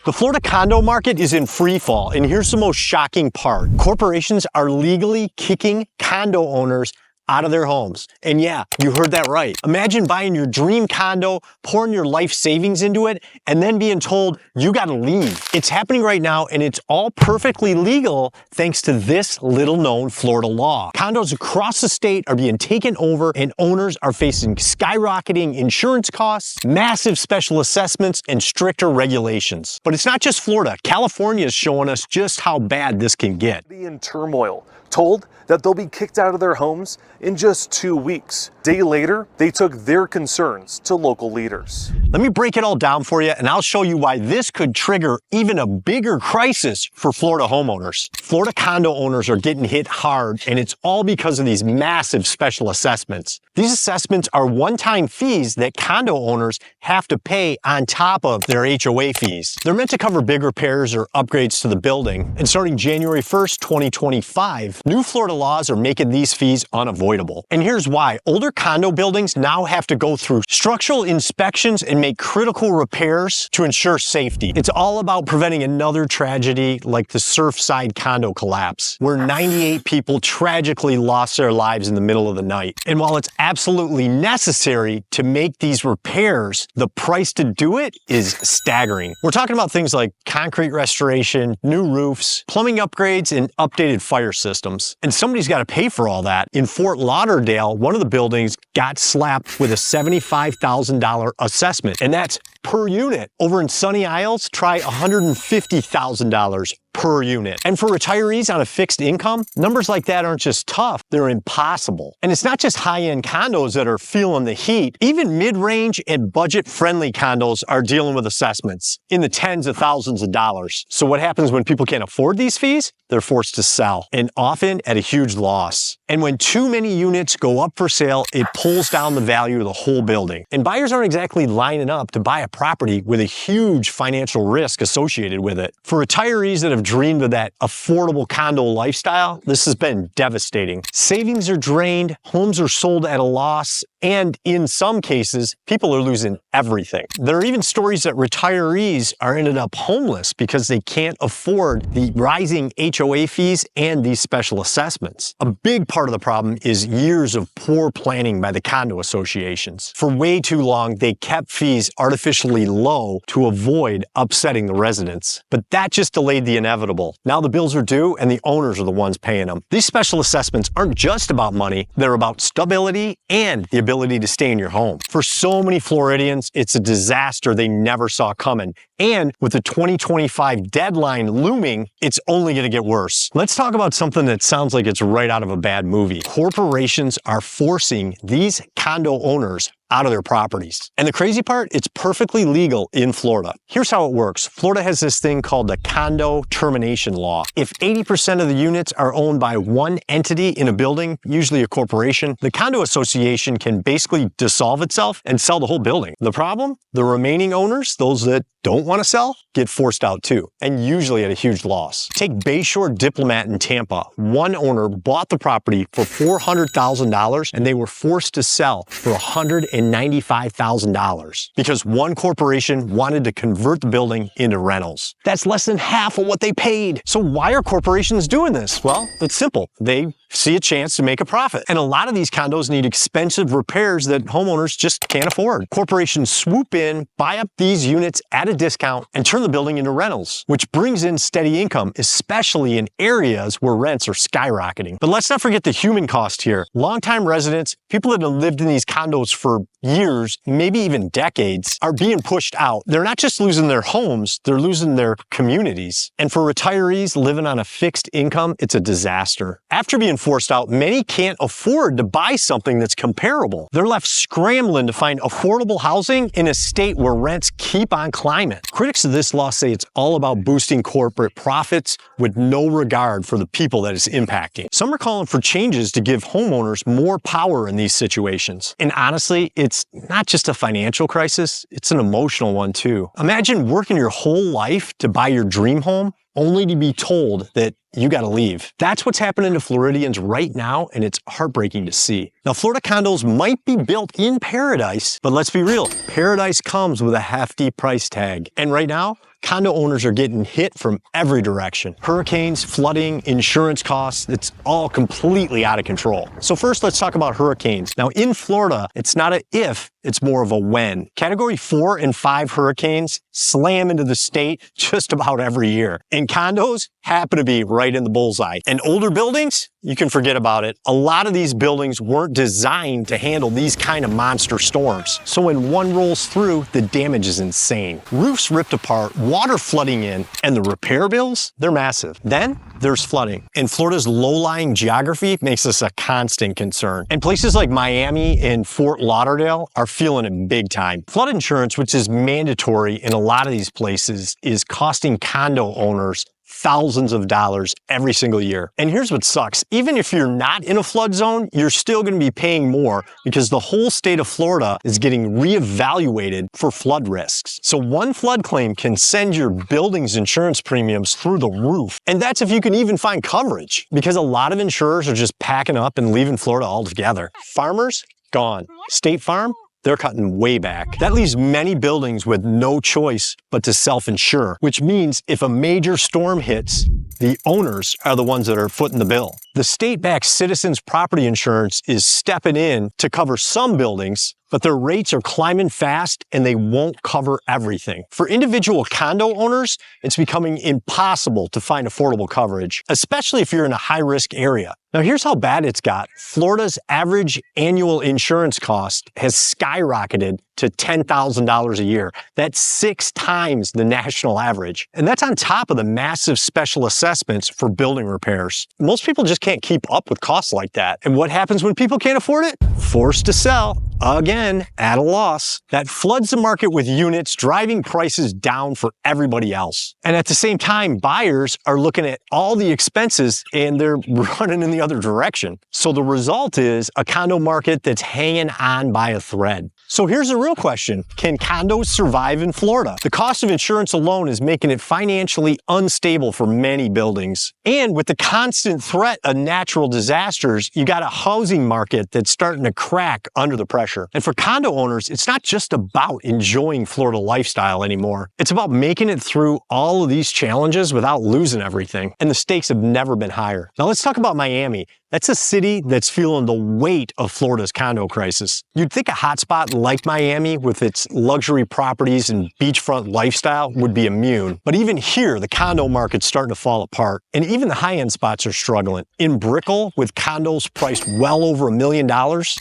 The Florida condo market is in free fall, and here's the most shocking part. Corporations are legally kicking condo owners out of their homes. And yeah, you heard that right. Imagine buying your dream condo, pouring your life savings into it, and then being told you gotta leave. It's happening right now, and it's all perfectly legal thanks to this little-known Florida law. Condos across the state are being taken over, and owners are facing skyrocketing insurance costs, massive special assessments, and stricter regulations. But it's not just Florida. California is showing us just how bad this can get. Be in turmoil, told that they'll be kicked out of their homes in just 2 weeks. Day later, they took their concerns to local leaders. Let me break it all down for you, and I'll show you why this could trigger even a bigger crisis for Florida homeowners. Florida condo owners are getting hit hard, and it's all because of these massive special assessments. These assessments are one-time fees that condo owners have to pay on top of their HOA fees. They're meant to cover big repairs or upgrades to the building, and starting January 1st, 2025, new Florida laws are making these fees unavoidable. And here's why. Older condo buildings now have to go through structural inspections and make critical repairs to ensure safety. It's all about preventing another tragedy like the Surfside condo collapse, where 98 people tragically lost their lives in the middle of the night. And while it's absolutely necessary to make these repairs, the price to do it is staggering. We're talking about things like concrete restoration, new roofs, plumbing upgrades, and updated fire systems. And somebody's got to pay for all that. In Fort Lauderdale, one of the buildings got slapped with a $75,000 assessment, and that's per unit. Over in Sunny Isles, try $150,000 per unit. And for retirees on a fixed income, numbers like that aren't just tough, they're impossible. And it's not just high-end condos that are feeling the heat. Even mid-range and budget-friendly condos are dealing with assessments in the tens of thousands of dollars. So what happens when people can't afford these fees? They're forced to sell, and often at a huge loss. And when too many units go up for sale, it pulls down the value of the whole building. And buyers aren't exactly lining up to buy a property with a huge financial risk associated with it. For retirees that have dreamed of that affordable condo lifestyle, this has been devastating. Savings are drained, homes are sold at a loss, and in some cases, people are losing everything. There are even stories that retirees are ended up homeless because they can't afford the rising HOA fees and these special assessments. A big part of the problem is years of poor planning by the condo associations. For way too long, they kept fees artificially low to avoid upsetting the residents. But that just delayed the inevitable. Now the bills are due and the owners are the ones paying them. These special assessments aren't just about money, they're about stability and the ability to stay in your home. For so many Floridians, it's a disaster they never saw coming. And with the 2025 deadline looming, it's only going to get worse. Let's talk about something that sounds like it's right out of a bad movie. Corporations are forcing these condo owners out of their properties. And the crazy part, it's perfectly legal in Florida. Here's how it works. Florida has this thing called the condo termination law. If 80% of the units are owned by one entity in a building, usually a corporation, the condo association can basically dissolve itself and sell the whole building. The problem? The remaining owners, those that don't want to sell, get forced out too, and usually at a huge loss. Take Bayshore Diplomat in Tampa. One owner bought the property for $400,000 and they were forced to sell for $195,000 because one corporation wanted to convert the building into rentals. That's less than half of what they paid. So why are corporations doing this? Well, it's simple. They see a chance to make a profit. And a lot of these condos need expensive repairs that homeowners just can't afford. Corporations swoop in, buy up these units at a discount, and turn the building into rentals, which brings in steady income, especially in areas where rents are skyrocketing. But let's not forget the human cost here. Longtime residents, people that have lived in these condos for years, maybe even decades, are being pushed out. They're not just losing their homes, they're losing their communities. And for retirees living on a fixed income, it's a disaster. After being forced out, many can't afford to buy something that's comparable. They're left scrambling to find affordable housing in a state where rents keep on climbing. Critics of this law say it's all about boosting corporate profits with no regard for the people that it's impacting. Some are calling for changes to give homeowners more power in these situations. And honestly, it's not just a financial crisis, it's an emotional one too. Imagine working your whole life to buy your dream home only to be told that you got to leave. That's what's happening to Floridians right now, and it's heartbreaking to see. Now, Florida condos might be built in paradise, but let's be real, paradise comes with a hefty price tag. And right now, condo owners are getting hit from every direction. Hurricanes, flooding, insurance costs, it's all completely out of control. So first, let's talk about hurricanes. Now in Florida, it's not a if, it's more of a when. Category 4 and 5 hurricanes slam into the state just about every year. And condos happen to be right in the bullseye. And older buildings, you can forget about it. A lot of these buildings weren't designed to handle these kind of monster storms. So when one rolls through, the damage is insane. Roofs ripped apart, water flooding in, and the repair bills, they're massive. Then there's flooding. And Florida's low-lying geography makes this a constant concern. And places like Miami and Fort Lauderdale are feeling it big time. Flood insurance, which is mandatory in a lot of these places, is costing condo owners thousands of dollars every single year. And here's what sucks. Even if you're not in a flood zone, you're still going to be paying more because the whole state of Florida is getting reevaluated for flood risks. So one flood claim can send your building's insurance premiums through the roof. And that's if you can even find coverage, because a lot of insurers are just packing up and leaving Florida altogether. Farmers, gone. State Farm, they're cutting way back. That leaves many buildings with no choice but to self-insure, which means if a major storm hits, the owners are the ones that are footing the bill. The state-backed Citizens Property Insurance is stepping in to cover some buildings, but their rates are climbing fast and they won't cover everything. For individual condo owners, it's becoming impossible to find affordable coverage, especially if you're in a high-risk area. Now here's how bad it's got. Florida's average annual insurance cost has skyrocketed to $10,000 a year. That's 6 times the national average. And that's on top of the massive special assessments for building repairs. Most people just can't keep up with costs like that. And what happens when people can't afford it? Forced to sell. Again, at a loss. That floods the market with units, driving prices down for everybody else. And at the same time, buyers are looking at all the expenses and they're running in the other direction. So the result is a condo market that's hanging on by a thread. So here's the real question. Can condos survive in Florida? The cost of insurance alone is making it financially unstable for many buildings. And with the constant threat of natural disasters, you got a housing market that's starting to crack under the pressure. And for condo owners, it's not just about enjoying Florida lifestyle anymore. It's about making it through all of these challenges without losing everything. And the stakes have never been higher. Now let's talk about Miami. That's a city that's feeling the weight of Florida's condo crisis. You'd think a hotspot like Miami with its luxury properties and beachfront lifestyle would be immune. But even here, the condo market's starting to fall apart. And even the high-end spots are struggling. In Brickell, with condos priced well over $1 million,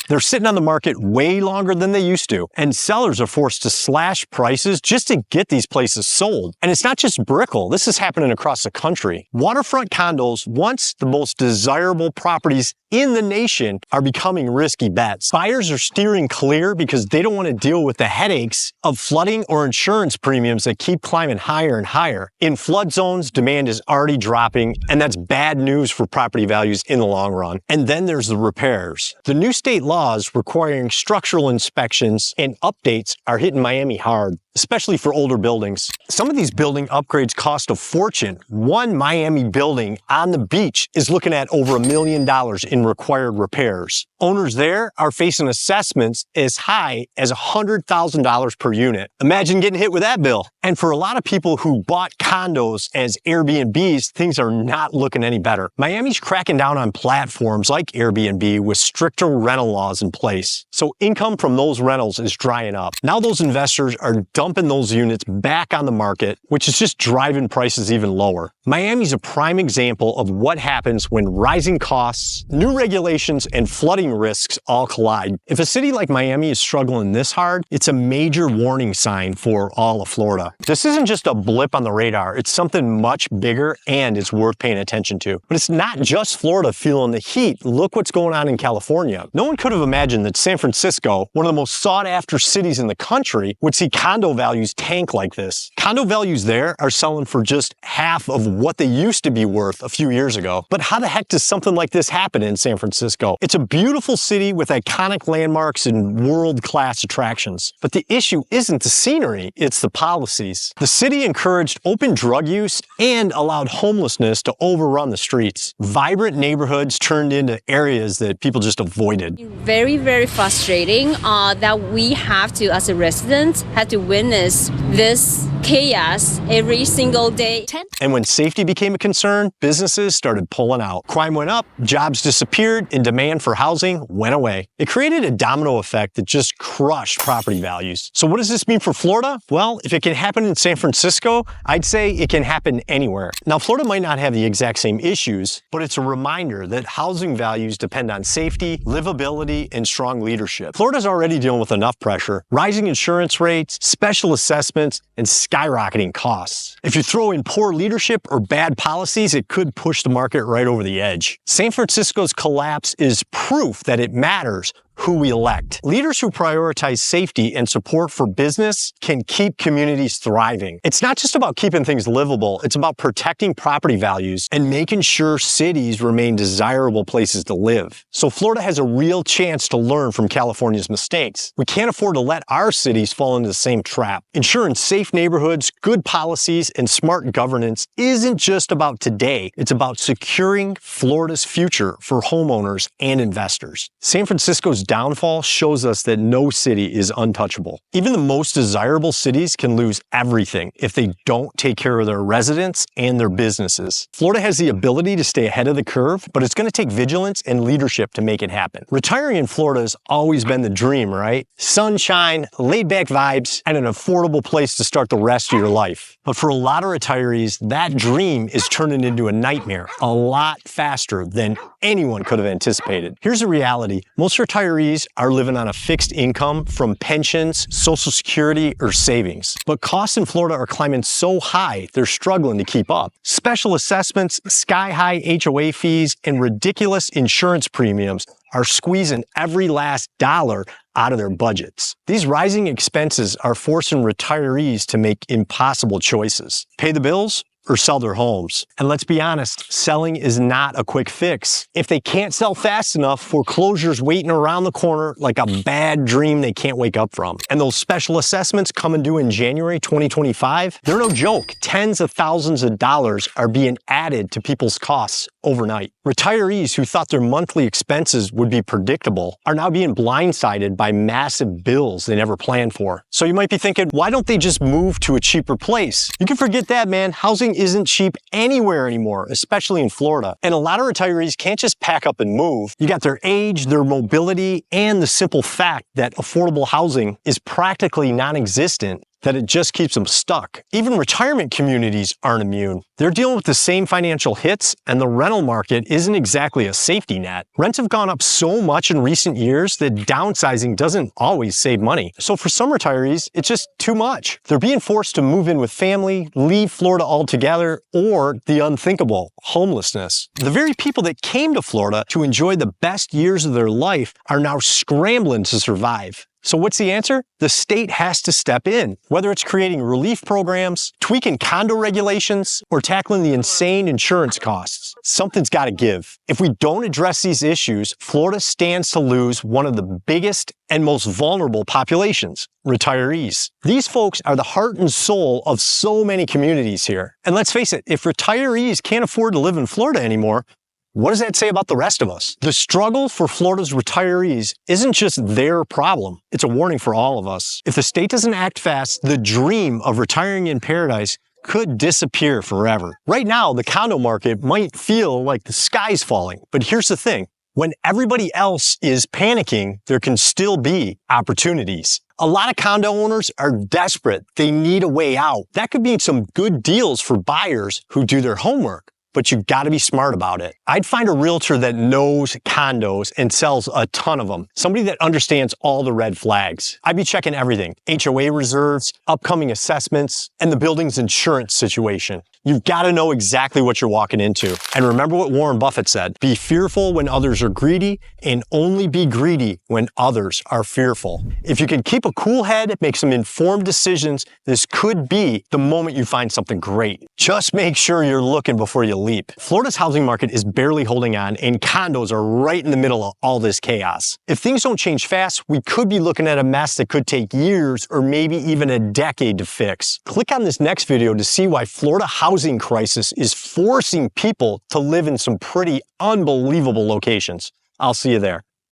they're sitting on the market way longer than they used to. And sellers are forced to slash prices just to get these places sold. And it's not just Brickell. This is happening across the country. Waterfront condos, once the most desirable properties in the nation, are becoming risky bets. Buyers are steering clear because they don't want to deal with the headaches of flooding or insurance premiums that keep climbing higher and higher. In flood zones, demand is already dropping, and that's bad news for property values in the long run. And then there's the repairs. The new state laws requiring structural inspections and updates are hitting Miami hard, especially for older buildings. Some of these building upgrades cost a fortune. One Miami building on the beach is looking at over $1 million in required repairs. Owners there are facing assessments as high as $100,000 per unit. Imagine getting hit with that bill. And for a lot of people who bought condos as Airbnbs, things are not looking any better. Miami's cracking down on platforms like Airbnb with stricter rental laws in place. So income from those rentals is drying up. Now those investors are dumping those units back on the market, which is just driving prices even lower. Miami's a prime example of what happens when rising costs, new regulations, and flooding risks all collide. If a city like Miami is struggling this hard, it's a major warning sign for all of Florida. This isn't just a blip on the radar. It's something much bigger and it's worth paying attention to. But it's not just Florida feeling the heat. Look what's going on in California. No one could have imagined that San Francisco, one of the most sought-after cities in the country, would see condo values tank like this. Condo values there are selling for just half of what they used to be worth a few years ago. But how the heck does something like this happen in San Francisco? It's a beautiful city with iconic landmarks and world-class attractions. But the issue isn't the scenery, it's the policies. The city encouraged open drug use and allowed homelessness to overrun the streets. Vibrant neighborhoods turned into areas that people just avoided. Very, very frustrating that we have to, as a resident, have to witness this chaos every single day. And when safety became a concern, businesses started pulling out. Crime went up, jobs disappeared, and demand for housing went away. It created a domino effect that just crushed property values. So what does this mean for Florida? Well, if it can happen in San Francisco, I'd say it can happen anywhere. Now, Florida might not have the exact same issues, but it's a reminder that housing values depend on safety, livability, and strong leadership. Florida's already dealing with enough pressure, rising insurance rates, special assessments, and skyrocketing costs. If you throw in poor leadership or bad policies, it could push the market right over the edge. San Francisco's collapse is proof that it matters who we elect. Leaders who prioritize safety and support for business can keep communities thriving. It's not just about keeping things livable, it's about protecting property values and making sure cities remain desirable places to live. So Florida has a real chance to learn from California's mistakes. We can't afford to let our cities fall into the same trap. Ensuring safe neighborhoods, good policies, and smart governance isn't just about today, it's about securing Florida's future for homeowners and investors. San Francisco's downfall shows us that no city is untouchable. Even the most desirable cities can lose everything if they don't take care of their residents and their businesses. Florida has the ability to stay ahead of the curve, but it's going to take vigilance and leadership to make it happen. Retiring in Florida has always been the dream, right? Sunshine, laid-back vibes, and an affordable place to start the rest of your life. But for a lot of retirees, that dream is turning into a nightmare a lot faster than anyone could have anticipated. Here's the reality. Most retirees are living on a fixed income from pensions, Social Security, or savings. But costs in Florida are climbing so high, they're struggling to keep up. Special assessments, sky-high HOA fees, and ridiculous insurance premiums are squeezing every last dollar out of their budgets. These rising expenses are forcing retirees to make impossible choices. Pay the bills or sell their homes. And let's be honest, selling is not a quick fix. If they can't sell fast enough, foreclosure's waiting around the corner like a bad dream they can't wake up from. And those special assessments coming due in January 2025, they're no joke. Tens of thousands of dollars are being added to people's costs overnight. Retirees who thought their monthly expenses would be predictable are now being blindsided by massive bills they never planned for. So you might be thinking, why don't they just move to a cheaper place? You can forget that, man. Housing isn't cheap anywhere anymore, especially in Florida. And a lot of retirees can't just pack up and move. You got their age, their mobility, and the simple fact that affordable housing is practically non-existent, that it just keeps them stuck. Even retirement communities aren't immune. They're dealing with the same financial hits, and the rental market isn't exactly a safety net. Rents have gone up so much in recent years that downsizing doesn't always save money. So for some retirees, it's just too much. They're being forced to move in with family, leave Florida altogether, or the unthinkable, homelessness. The very people that came to Florida to enjoy the best years of their life are now scrambling to survive. So what's the answer? The state has to step in, whether it's creating relief programs, tweaking condo regulations, or tackling the insane insurance costs. Something's got to give. If we don't address these issues, Florida stands to lose one of the biggest and most vulnerable populations, retirees. These folks are the heart and soul of so many communities here. And let's face it, if retirees can't afford to live in Florida anymore, what does that say about the rest of us? The struggle for Florida's retirees isn't just their problem. It's a warning for all of us. If the state doesn't act fast, the dream of retiring in paradise could disappear forever. Right now, the condo market might feel like the sky's falling. But here's the thing. When everybody else is panicking, there can still be opportunities. A lot of condo owners are desperate. They need a way out. That could mean some good deals for buyers who do their homework. But you gotta be smart about it. I'd find a realtor that knows condos and sells a ton of them. Somebody that understands all the red flags. I'd be checking everything. HOA reserves, upcoming assessments, and the building's insurance situation. You've gotta know exactly what you're walking into. And remember what Warren Buffett said, be fearful when others are greedy and only be greedy when others are fearful. If you can keep a cool head, make some informed decisions, this could be the moment you find something great. Just make sure you're looking before you leap. Florida's housing market is barely holding on, and condos are right in the middle of all this chaos. If things don't change fast, we could be looking at a mess that could take years or maybe even a decade to fix. Click on this next video to see why Florida housing crisis is forcing people to live in some pretty unbelievable locations. I'll see you there.